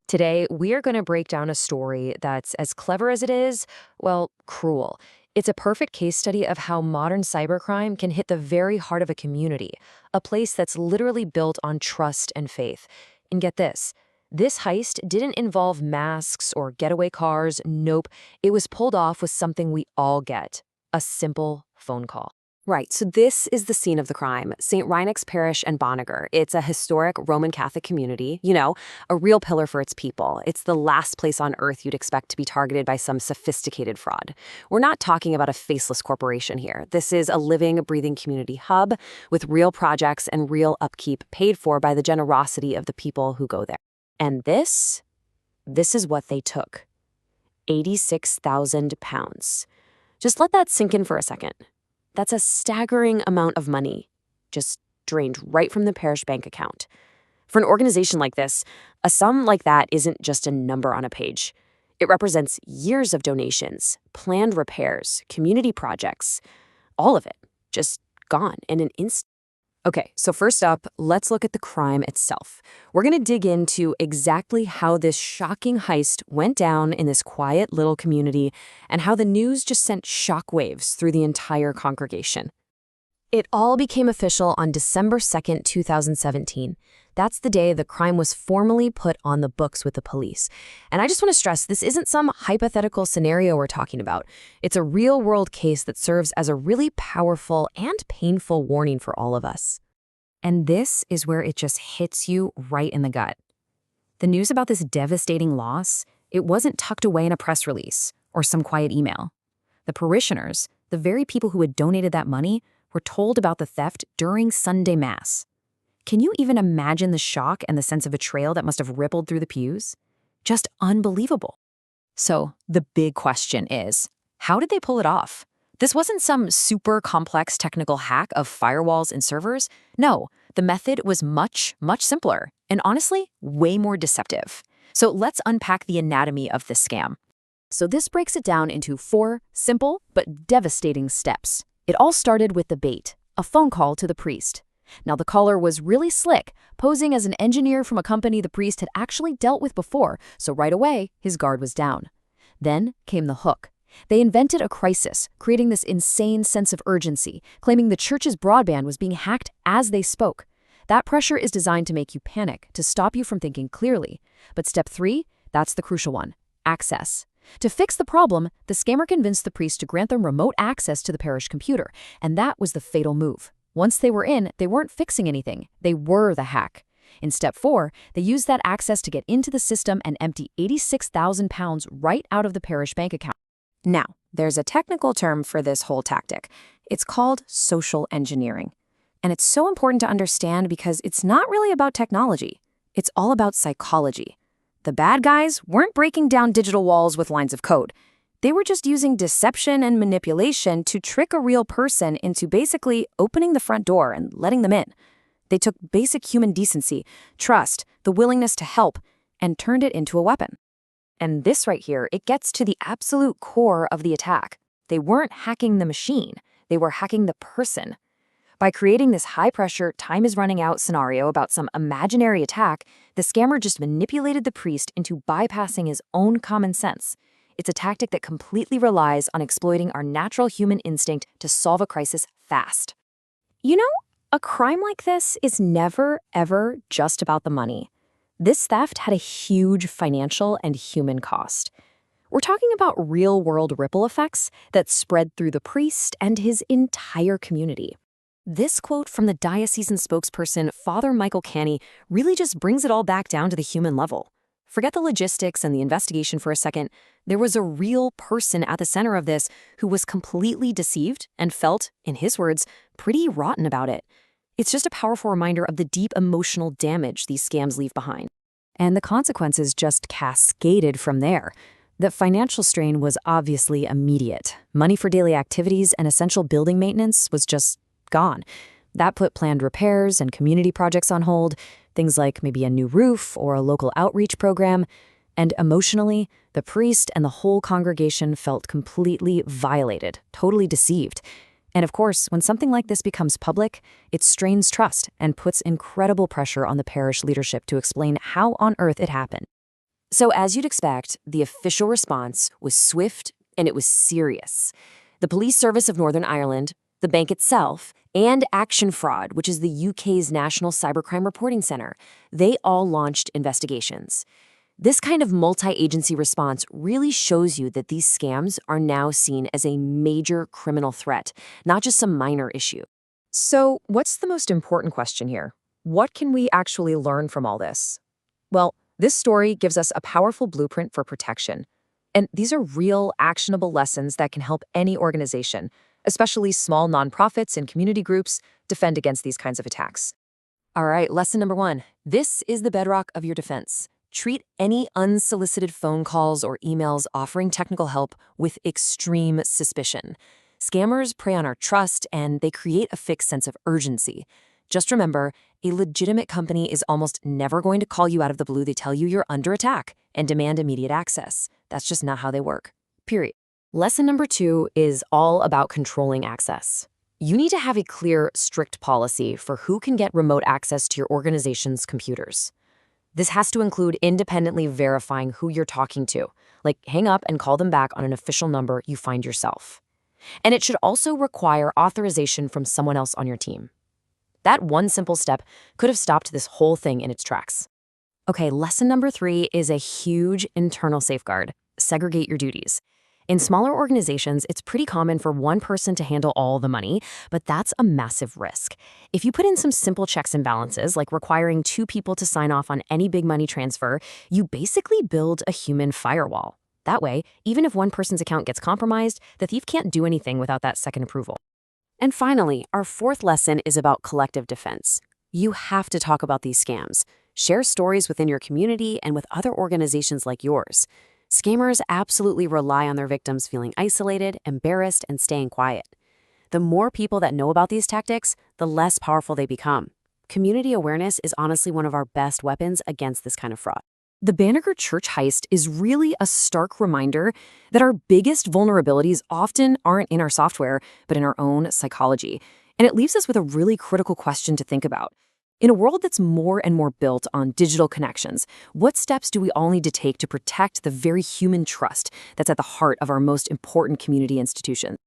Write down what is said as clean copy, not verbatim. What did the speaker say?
Today, we are going to break down a story that's as clever as it is, well, cruel. It's a perfect case study of how modern cybercrime can hit the very heart of a community, a place that's literally built on trust and faith. And get this heist didn't involve masks or getaway cars. Nope, it was pulled off with something we all get, a simple phone call. Right, so this is the scene of the crime, St. Rynagh's Parish and Banagher. It's a historic Roman Catholic community, a real pillar for its people. It's the last place on earth you'd expect to be targeted by some sophisticated fraud. We're not talking about a faceless corporation here. This is a living, breathing community hub with real projects and real upkeep paid for by the generosity of the people who go there. And this is what they took. £86,000. Just let that sink in for a second. That's a staggering amount of money, just drained right from the parish bank account. For an organization like this, a sum like that isn't just a number on a page. It represents years of donations, planned repairs, community projects, all of it, just gone in an instant. Okay, so first up, let's look at the crime itself. We're going to dig into exactly how this shocking heist went down in this quiet little community and how the news just sent shockwaves through the entire congregation. It all became official on December 2nd, 2017. That's the day the crime was formally put on the books with the police. And I just want to stress, this isn't some hypothetical scenario we're talking about. It's a real-world case that serves as a really powerful and painful warning for all of us. And this is where it just hits you right in the gut. The news about this devastating loss, it wasn't tucked away in a press release or some quiet email. The parishioners, the very people who had donated that money, were told about the theft during Sunday Mass. Can you even imagine the shock and the sense of betrayal that must have rippled through the pews? Just unbelievable. So the big question is, how did they pull it off? This wasn't some super complex technical hack of firewalls and servers. No, the method was much, much simpler and honestly, way more deceptive. So let's unpack the anatomy of this scam. So this breaks it down into 4 simple but devastating steps. It all started with the bait, a phone call to the priest. Now, the caller was really slick, posing as an engineer from a company the priest had actually dealt with before, so right away, his guard was down. Then came the hook. They invented a crisis, creating this insane sense of urgency, claiming the church's broadband was being hacked as they spoke. That pressure is designed to make you panic, to stop you from thinking clearly. But step 3, that's the crucial one, access. To fix the problem, the scammer convinced the priest to grant them remote access to the parish computer, and that was the fatal move. Once they were in, they weren't fixing anything. They were the hack. In step 4, they used that access to get into the system and empty £86,000 right out of the parish bank account. Now, there's a technical term for this whole tactic. It's called social engineering. And it's so important to understand because it's not really about technology. It's all about psychology. The bad guys weren't breaking down digital walls with lines of code. They were just using deception and manipulation to trick a real person into basically opening the front door and letting them in. They took basic human decency, trust, the willingness to help, and turned it into a weapon. And this right here, it gets to the absolute core of the attack. They weren't hacking the machine. They were hacking the person. By creating this high-pressure, time-is-running-out scenario about some imaginary attack, the scammer just manipulated the priest into bypassing his own common sense. It's a tactic that completely relies on exploiting our natural human instinct to solve a crisis fast. A crime like this is never, ever just about the money. This theft had a huge financial and human cost. We're talking about real-world ripple effects that spread through the priest and his entire community. This quote from the diocesan spokesperson, Father Michael Canny, really just brings it all back down to the human level. Forget the logistics and the investigation for a second. There was a real person at the center of this who was completely deceived and felt, in his words, pretty rotten about it. It's just a powerful reminder of the deep emotional damage these scams leave behind. And the consequences just cascaded from there. The financial strain was obviously immediate. Money for daily activities and essential building maintenance was just gone. That put planned repairs and community projects on hold, things like maybe a new roof or a local outreach program. And emotionally, the priest and the whole congregation felt completely violated, totally deceived. And of course, when something like this becomes public, it strains trust and puts incredible pressure on the parish leadership to explain how on earth it happened. So, as you'd expect, the official response was swift and it was serious. The Police Service of Northern Ireland, the bank itself, and Action Fraud, which is the UK's National Cybercrime Reporting Centre, they all launched investigations. This kind of multi-agency response really shows you that these scams are now seen as a major criminal threat, not just some minor issue. So, what's the most important question here? What can we actually learn from all this? Well, this story gives us a powerful blueprint for protection. And these are real, actionable lessons that can help any organization, especially small nonprofits and community groups, defend against these kinds of attacks. All right, lesson number 1. This is the bedrock of your defense. Treat any unsolicited phone calls or emails offering technical help with extreme suspicion. Scammers prey on our trust, and they create a fixed sense of urgency. Just remember, a legitimate company is almost never going to call you out of the blue. They tell you you're under attack and demand immediate access. That's just not how they work. Period. Lesson number 2 is all about controlling access. You need to have a clear, strict policy for who can get remote access to your organization's computers. This has to include independently verifying who you're talking to, like hang up and call them back on an official number you find yourself. And it should also require authorization from someone else on your team. That one simple step could have stopped this whole thing in its tracks. Okay, lesson number 3 is a huge internal safeguard. Segregate your duties. In smaller organizations, it's pretty common for one person to handle all the money, but that's a massive risk. If you put in some simple checks and balances, like requiring 2 people to sign off on any big money transfer, you basically build a human firewall. That way, even if one person's account gets compromised, the thief can't do anything without that second approval. And finally, our 4th lesson is about collective defense. You have to talk about these scams. Share stories within your community and with other organizations like yours. Scammers absolutely rely on their victims feeling isolated, embarrassed, and staying quiet. The more people that know about these tactics, the less powerful they become. Community awareness is honestly one of our best weapons against this kind of fraud. The Banagher Church heist is really a stark reminder that our biggest vulnerabilities often aren't in our software, but in our own psychology. And it leaves us with a really critical question to think about. In a world that's more and more built on digital connections, what steps do we all need to take to protect the very human trust that's at the heart of our most important community institutions?